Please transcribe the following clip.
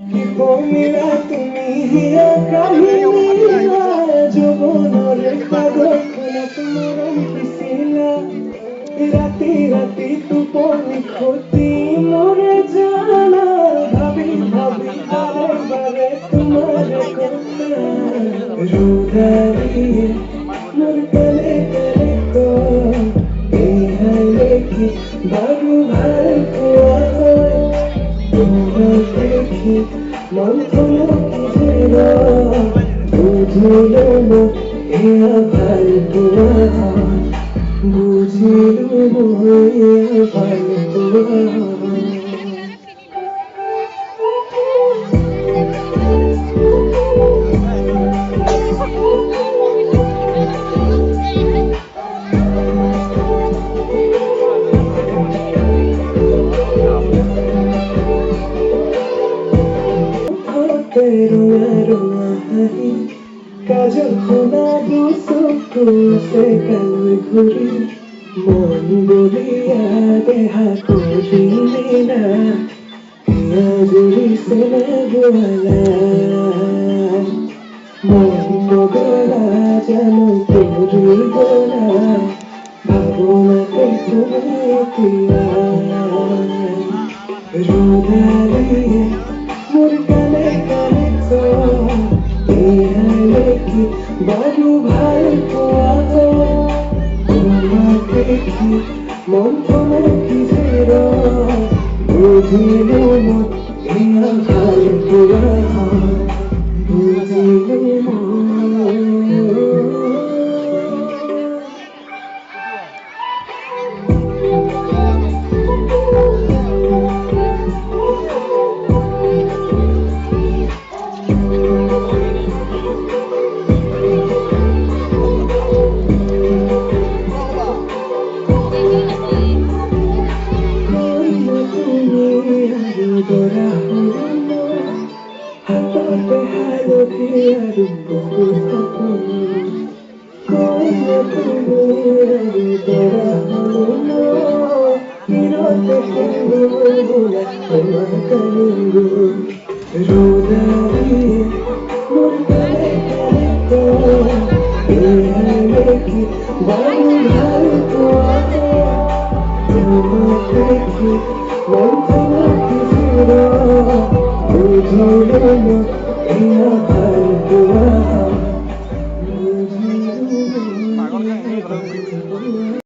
কি বমিরা তুমি হিয়া কাহিনীরা যৌবনের কাগজ খোলক মরম পিছিলা রাতি রাতি টোপনি ক্ষতি মরে জানা ভাবি ভাবি বারে বারে তোমার কথা রুদারিয়ে মোর কালে কালে তো এই হালে কি বারু ভাল পোয়া হয় তোমার দেখি মন থমকিছিল বুঝিল না ইয়া ভাল পোয়া হয় বুঝিল না ইয়া ভাল পোয়া হয় Roa roa hai kajal khona du sukku se kaloi ghuri mon boliya deha kori na ya juri se nagwala mon pogala jano kori gola bhabona ke tumi piya rodariye mor kale kale to ehale ki baru bhal poa ho তোমার দেখি মন থমে কিসেরা বুঝিল না ইয়া ভাল পোয়া হয় বুঝিল না Dora holo hatote halo kiaru kukuhaku koina kumiraru dora holo hirote kundula kumakaringu rodariye murkale kale to ehale ki baru bhal poa তোমার দেখি মন থমে কিসিরা বুঝিল না ইয়া ভাল পোয়া